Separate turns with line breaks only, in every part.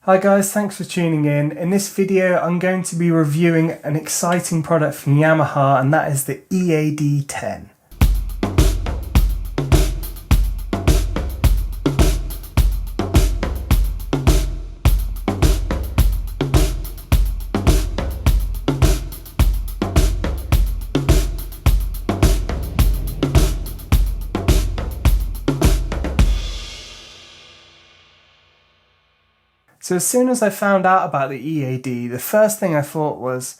Hi guys, thanks for tuning in. In this video I'm going to be reviewing an exciting product from Yamaha, and that is the EAD10. So as soon as I found out about the EAD, the first thing I thought was,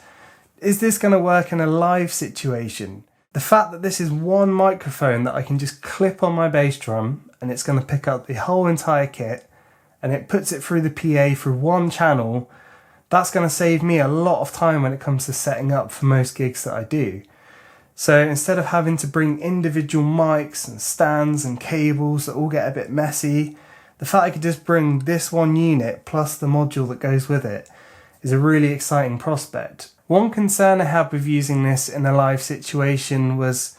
is this going to work in a live situation? The fact that this is one microphone that I can just clip on my bass drum and it's going to pick up the whole entire kit and it puts it through the PA through one channel, that's going to save me a lot of time when it comes to setting up for most gigs that I do. So instead of having to bring individual mics and stands and cables that all get a bit messy, the fact I could just bring this one unit plus the module that goes with it is a really exciting prospect. One concern I had with using this in a live situation was,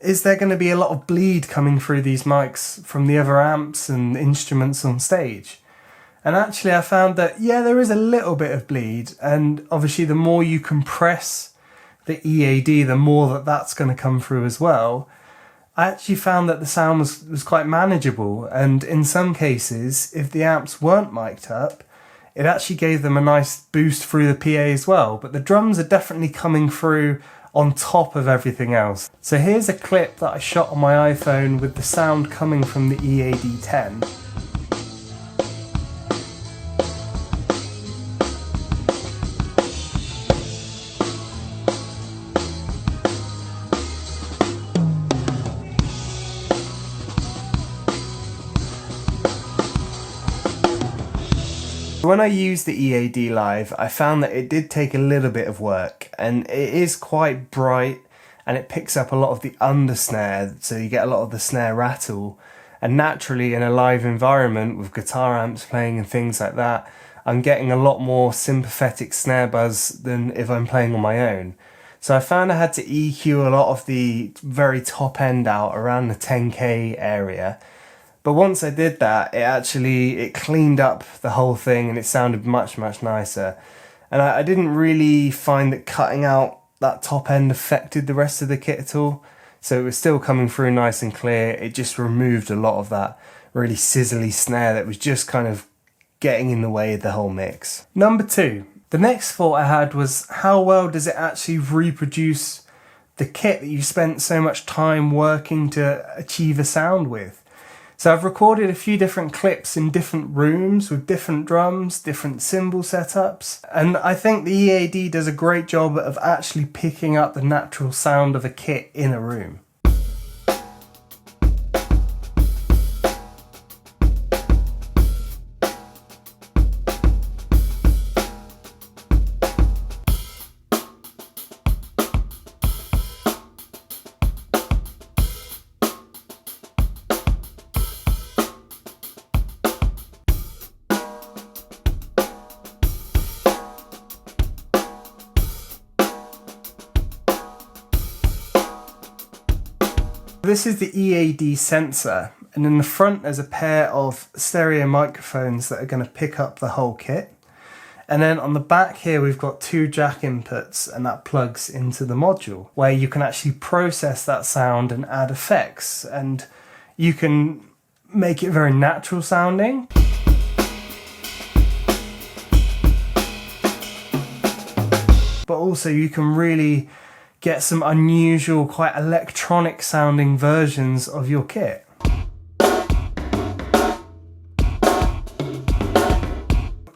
is there going to be a lot of bleed coming through these mics from the other amps and instruments on stage? And actually I found that, yeah, there is a little bit of bleed, and obviously the more you compress the EAD, the more that's going to come through as well. I actually found that the sound was quite manageable, and in some cases, if the amps weren't mic'd up, it actually gave them a nice boost through the PA as well. But the drums are definitely coming through on top of everything else. So here's a clip that I shot on my iPhone with the sound coming from the EAD10. When I used the EAD live, I found that it did take a little bit of work, and it is quite bright and it picks up a lot of the under snare, so you get a lot of the snare rattle. And naturally in a live environment with guitar amps playing and things like that, I'm getting a lot more sympathetic snare buzz than if I'm playing on my own. So I found I had to EQ a lot of the very top end out around the 10k area. But once I did that, it cleaned up the whole thing and it sounded much nicer. And I didn't really find that cutting out that top end affected the rest of the kit at all. So it was still coming through nice and clear. It just removed a lot of that really sizzly snare that was just kind of getting in the way of the whole mix. Number two, the next thought I had was, how well does it actually reproduce the kit that you spent so much time working to achieve a sound with? So I've recorded a few different clips in different rooms with different drums, different cymbal setups, and I think the EAD does a great job of actually picking up the natural sound of a kit in a room. This is the EAD sensor, and in the front there's a pair of stereo microphones that are going to pick up the whole kit. And then on the back here we've got two jack inputs, and that plugs into the module where you can actually process that sound and add effects, and you can make it very natural sounding. But also you can really get some unusual, quite electronic sounding versions of your kit.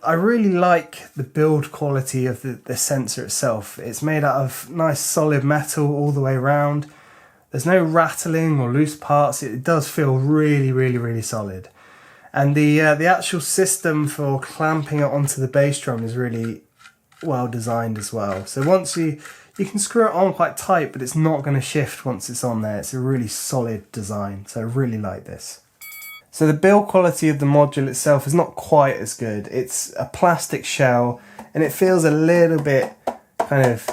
I really like the build quality of the sensor itself. It's made out of nice solid metal all the way around. There's no rattling or loose parts. It does feel really solid. And the actual system for clamping it onto the bass drum is really well designed as well. So once you can screw it on quite tight, but it's not going to shift once it's on there. It's a really solid design, so I really like this. So the build quality of the module itself is not quite as good. It's a plastic shell, and it feels a little bit kind of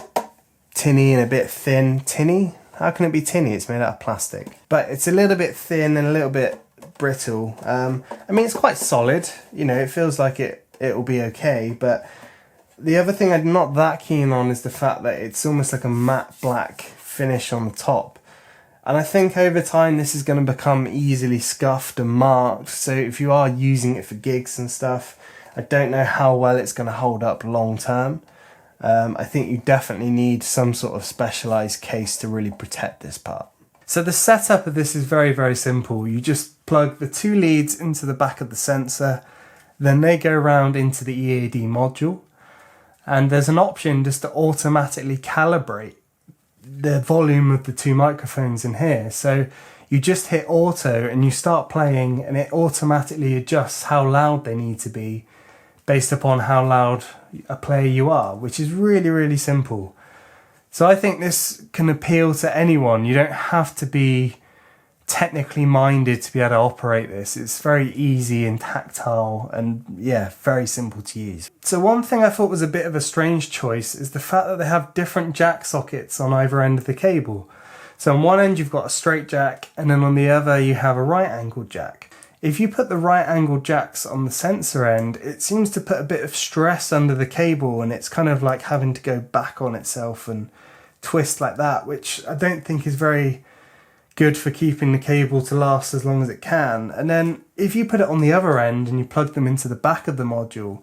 tinny and a bit thin. Tinny? How can it be tinny? It's made out of plastic. But it's a little bit thin and a little bit brittle. I mean, it's quite solid. You know, it feels like it it'll be okay. But the other thing I'm not that keen on is the fact that it's almost like a matte black finish on the top. And I think over time this is going to become easily scuffed and marked. So if you are using it for gigs and stuff, I don't know how well it's going to hold up long term. I think you definitely need some sort of specialised case to really protect this part. So the setup of this is very, very simple. You just plug the 2 leads into the back of the sensor, then they go around into the EAD module, and there's an option just to automatically calibrate the volume of the 2 microphones in here. So you just hit auto and you start playing and it automatically adjusts how loud they need to be based upon how loud a player you are, which is really, really simple. So I think this can appeal to anyone. You don't have to be technically minded to be able to operate this. It's very easy and tactile and yeah, very simple to use. So one thing I thought was a bit of a strange choice is the fact that they have different jack sockets on either end of the cable. So on one end you've got a straight jack and then on the other you have a right angled jack. If you put the right angled jacks on the sensor end, it seems to put a bit of stress under the cable and it's kind of like having to go back on itself and twist like that, which I don't think is very good for keeping the cable to last as long as it can. And then if you put it on the other end and you plug them into the back of the module,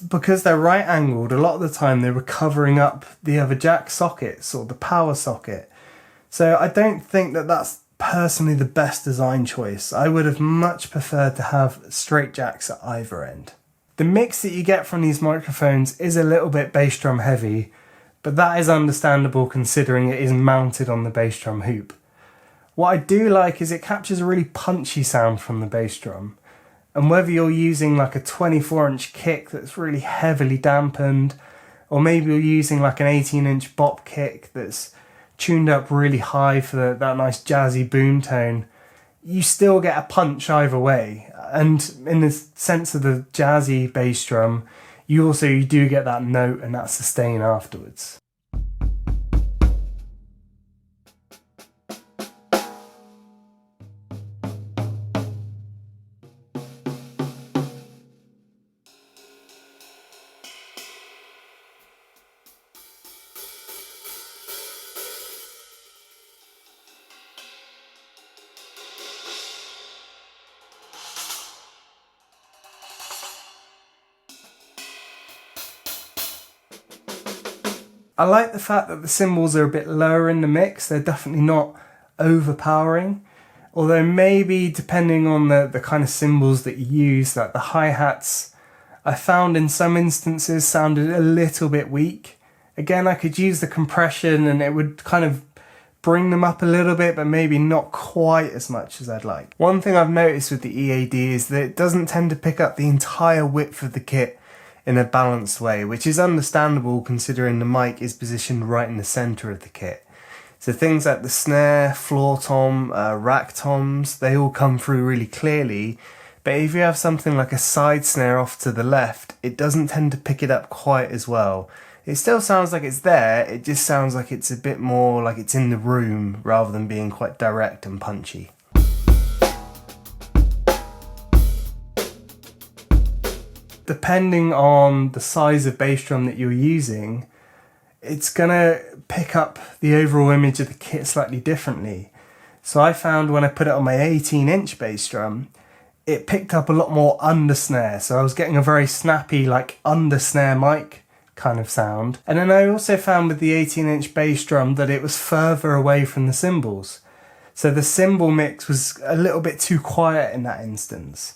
because they're right angled, a lot of the time they were covering up the other jack sockets or the power socket. So I don't think that that's personally the best design choice. I would have much preferred to have straight jacks at either end. The mix that you get from these microphones is a little bit bass drum heavy, but that is understandable considering it is mounted on the bass drum hoop. What I do like is it captures a really punchy sound from the bass drum, and whether you're using like a 24-inch kick that's really heavily dampened, or maybe you're using like an 18-inch bop kick that's tuned up really high for that nice jazzy boom tone, you still get a punch either way. And in the sense of the jazzy bass drum, you do get that note and that sustain afterwards. I like the fact that the cymbals are a bit lower in the mix. They're definitely not overpowering. Although maybe depending on the kind of cymbals that you use, like the hi-hats, I found in some instances sounded a little bit weak. Again, I could use the compression and it would kind of bring them up a little bit, but maybe not quite as much as I'd like. One thing I've noticed with the EAD is that it doesn't tend to pick up the entire width of the kit in a balanced way, which is understandable considering the mic is positioned right in the center of the kit. So things like the snare, floor tom, rack toms, they all come through really clearly, but if you have something like a side snare off to the left, it doesn't tend to pick it up quite as well. It still sounds like it's there, it just sounds like it's a bit more like it's in the room rather than being quite direct and punchy. Depending on the size of bass drum that you're using, it's gonna pick up the overall image of the kit slightly differently. So I found when I put it on my 18-inch bass drum, it picked up a lot more under snare. So I was getting a very snappy, like under snare mic kind of sound. And then I also found with the 18-inch bass drum that it was further away from the cymbals. So the cymbal mix was a little bit too quiet in that instance.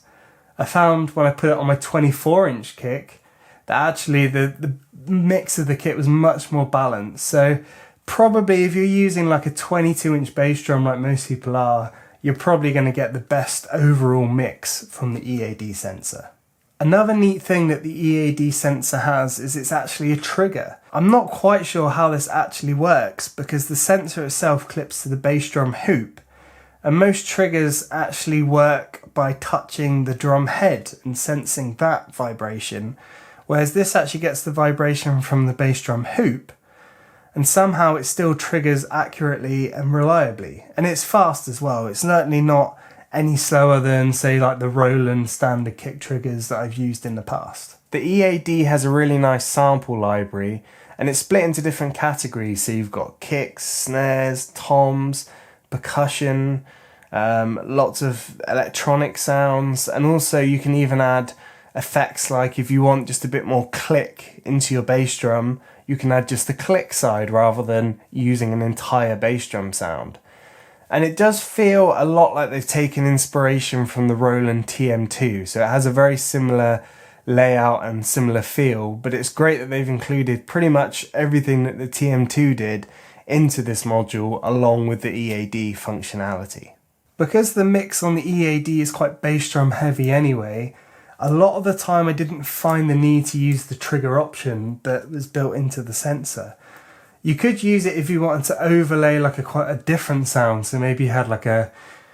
I found when I put it on my 24-inch kick that actually the mix of the kit was much more balanced. So probably if you're using like a 22-inch bass drum like most people are, you're probably going to get the best overall mix from the EAD sensor. Another neat thing that the EAD sensor has is it's actually a trigger. I'm not quite sure how this actually works because the sensor itself clips to the bass drum hoop. And most triggers actually work by touching the drum head and sensing that vibration, whereas this actually gets the vibration from the bass drum hoop, and somehow it still triggers accurately and reliably. And it's fast as well. It's certainly not any slower than, say, like the Roland standard kick triggers that I've used in the past. The EAD has a really nice sample library, and it's split into different categories. So you've got kicks, snares, toms, percussion, lots of electronic sounds, and also you can even add effects, like if you want just a bit more click into your bass drum, you can add just the click side rather than using an entire bass drum sound. And it does feel a lot like they've taken inspiration from the Roland TM2, so it has a very similar layout and similar feel, but it's great that they've included pretty much everything that the TM2 did into this module along with the EAD functionality. Because the mix on the EAD is quite bass drum heavy anyway, a lot of the time I didn't find the need to use the trigger option that was built into the sensor. You could use it if you wanted to overlay like quite a different sound, so maybe you had like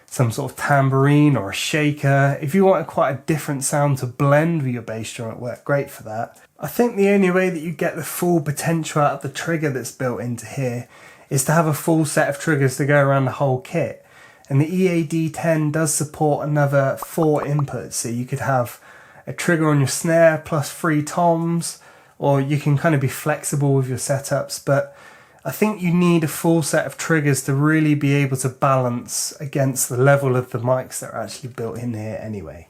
some sort of tambourine or a shaker. If you wanted quite a different sound to blend with your bass drum, it worked great for that. I think the only way that you get the full potential out of the trigger that's built into here is to have a full set of triggers to go around the whole kit. And the EAD10 does support another 4 inputs, so you could have a trigger on your snare plus 3 toms, or you can kind of be flexible with your setups, but I think you need a full set of triggers to really be able to balance against the level of the mics that are actually built in here anyway.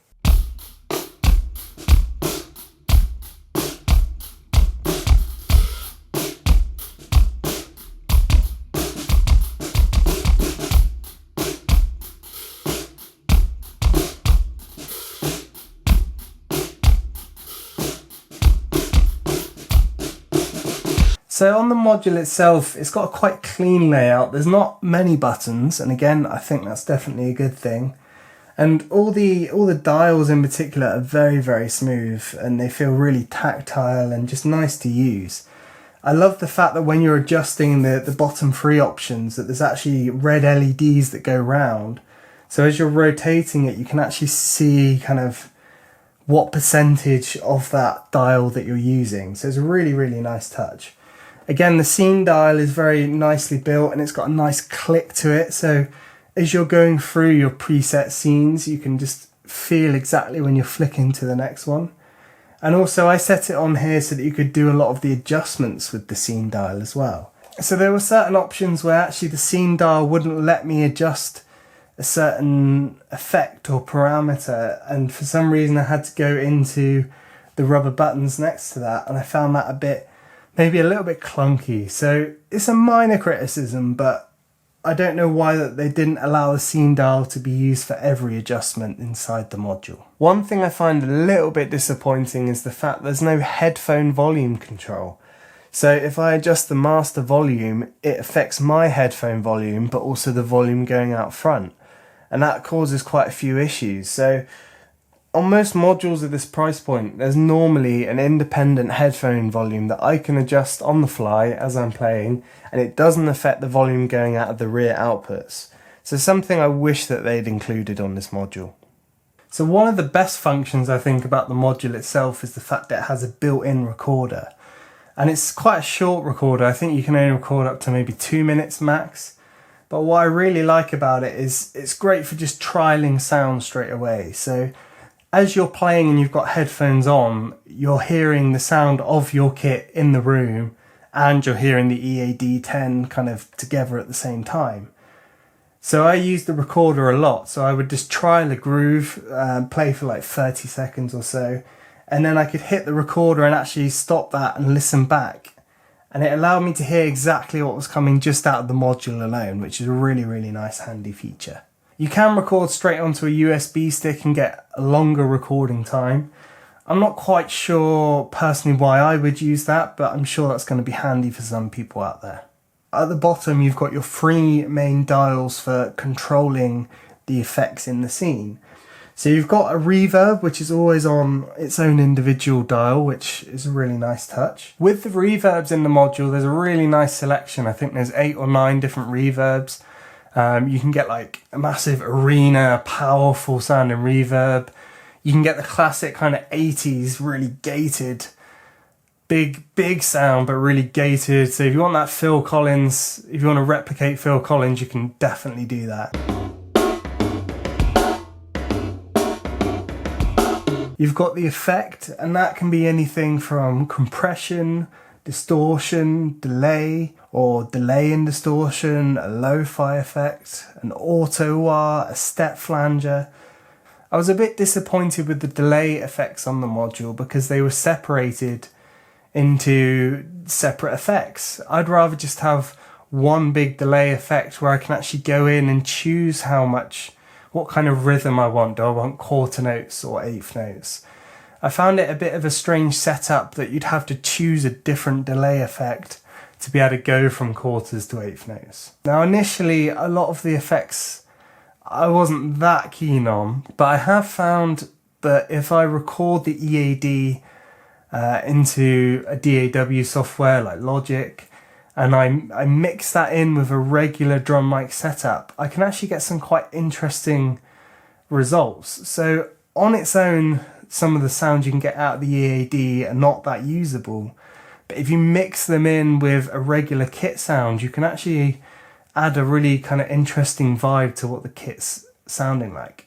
So on the module itself, it's got a quite clean layout. There's not many buttons, and again, I think that's definitely a good thing. And all the dials in particular are very, very smooth, and they feel really tactile and just nice to use. I love the fact that when you're adjusting the bottom 3 options, that there's actually red LEDs that go round. So as you're rotating it, you can actually see kind of what percentage of that dial that you're using. So it's a really, really nice touch. Again, the scene dial is very nicely built and it's got a nice click to it. So as you're going through your preset scenes, you can just feel exactly when you're flicking to the next one. And also I set it on here so that you could do a lot of the adjustments with the scene dial as well. So there were certain options where actually the scene dial wouldn't let me adjust a certain effect or parameter. And for some reason I had to go into the rubber buttons next to that. And I found that maybe a little bit clunky. So it's a minor criticism, but I don't know why that they didn't allow the scene dial to be used for every adjustment inside the module. One thing I find a little bit disappointing is the fact there's no headphone volume control. So if I adjust the master volume, it affects my headphone volume, but also the volume going out front. And that causes quite a few issues. So on most modules at this price point, there's normally an independent headphone volume that I can adjust on the fly as I'm playing, and it doesn't affect the volume going out of the rear outputs. So something I wish that they'd included on this module. So one of the best functions I think about the module itself is the fact that it has a built-in recorder. And it's quite a short recorder. I think you can only record up to maybe 2 minutes max. But what I really like about it is it's great for just trialing sound straight away. So as you're playing and you've got headphones on, you're hearing the sound of your kit in the room and you're hearing the EAD10 kind of together at the same time. So I use the recorder a lot. So I would just trial a groove, play for like 30 seconds or so, and then I could hit the recorder and actually stop that and listen back. And it allowed me to hear exactly what was coming just out of the module alone, which is a really, really nice handy feature. You can record straight onto a USB stick and get a longer recording time. I'm not quite sure personally why I would use that, but I'm sure that's going to be handy for some people out there. At the bottom, you've got your 3 main dials for controlling the effects in the scene. So you've got a reverb, which is always on its own individual dial, which is a really nice touch. With the reverbs in the module, there's a really nice selection. I think there's 8 or 9 different reverbs. You can get like a massive arena, powerful sounding reverb. You can get the classic kind of 80s, really gated, big sound, but really gated. So if you want that Phil Collins, if you want to replicate Phil Collins, you can definitely do that. You've got the effect, and that can be anything from compression, distortion, delay, or delay and distortion, a lo-fi effect, an auto wah, a step flanger. I was a bit disappointed with the delay effects on the module because they were separated into separate effects. I'd rather just have one big delay effect where I can actually go in and choose what kind of rhythm I want. Do I want quarter notes or eighth notes? I found it a bit of a strange setup that you'd have to choose a different delay effect to be able to go from quarters to eighth notes. Now initially, a lot of the effects I wasn't that keen on, but I have found that if I record the EAD into a DAW software like Logic, and I mix that in with a regular drum mic setup, I can actually get some quite interesting results. So on its own, some of the sounds you can get out of the EAD are not that usable. But if you mix them in with a regular kit sound, you can actually add a really kind of interesting vibe to what the kit's sounding like.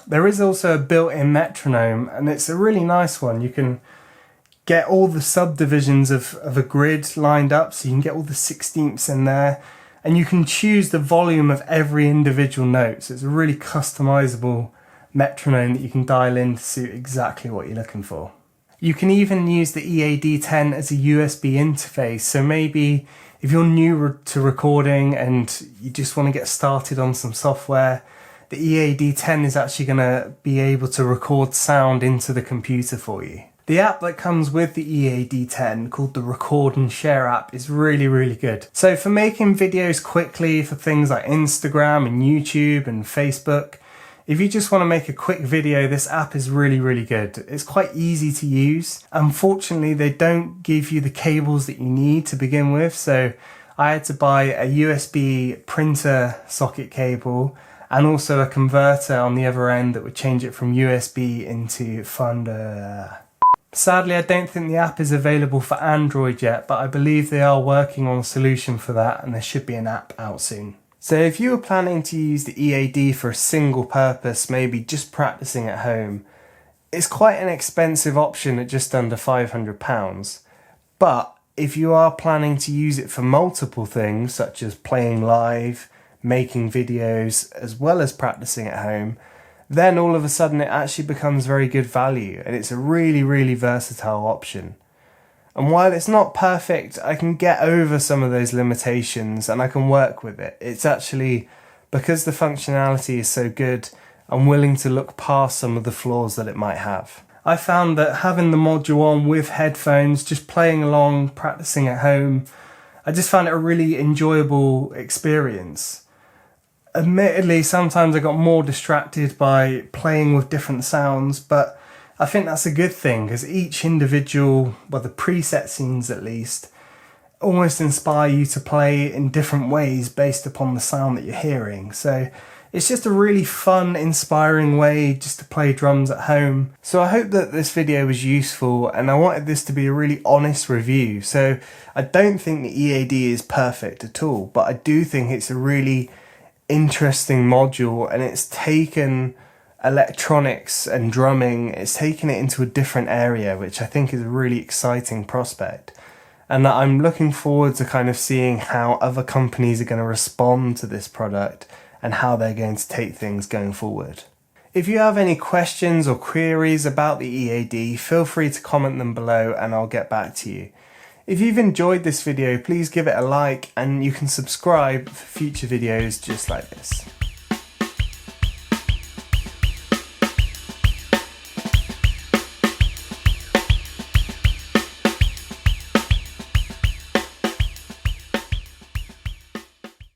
There is also a built-in metronome, and it's a really nice one. You can get all the subdivisions of a grid lined up, so you can get all the sixteenths in there, and you can choose the volume of every individual note. So it's a really customizable metronome that you can dial in to suit exactly what you're looking for. You can even use the EAD10 as a USB interface, so maybe if you're new to recording and you just want to get started on some software, the EAD10 is actually going to be able to record sound into the computer for you. The app that comes with the EAD10, called the Record and Share app, is really, really good. So for making videos quickly for things like Instagram and YouTube and Facebook, if you just want to make a quick video, this app is really, really good. It's quite easy to use. Unfortunately, they don't give you the cables that you need to begin with, so I had to buy a USB printer socket cable and also a converter on the other end that would change it from USB into Thunder. Sadly, I don't think the app is available for Android yet, but I believe they are working on a solution for that, and there should be an app out soon. So if you were planning to use the EAD for a single purpose, maybe just practicing at home, it's quite an expensive option at just under £500. But if you are planning to use it for multiple things, such as playing live, making videos, as well as practicing at home, then all of a sudden it actually becomes very good value, and it's a really, really versatile option. And while it's not perfect, I can get over some of those limitations and I can work with it. It's actually, because the functionality is so good, I'm willing to look past some of the flaws that it might have. I found that having the module on with headphones, just playing along, practicing at home, I just found it a really enjoyable experience. Admittedly, sometimes I got more distracted by playing with different sounds, but I think that's a good thing because each individual, well, the preset scenes at least, almost inspire you to play in different ways based upon the sound that you're hearing. So it's just a really fun, inspiring way just to play drums at home. So I hope that this video was useful, and I wanted this to be a really honest review. So I don't think the EAD is perfect at all, but I do think it's a really interesting module, and it's taken electronics and drumming, it's taken it into a different area, which I think is a really exciting prospect, and that I'm looking forward to kind of seeing how other companies are going to respond to this product and how they're going to take things going forward. If you have any questions or queries about the EAD, feel free to comment them below and I'll get back to you. If you've enjoyed this video, please give it a like, and you can subscribe for future videos just like this.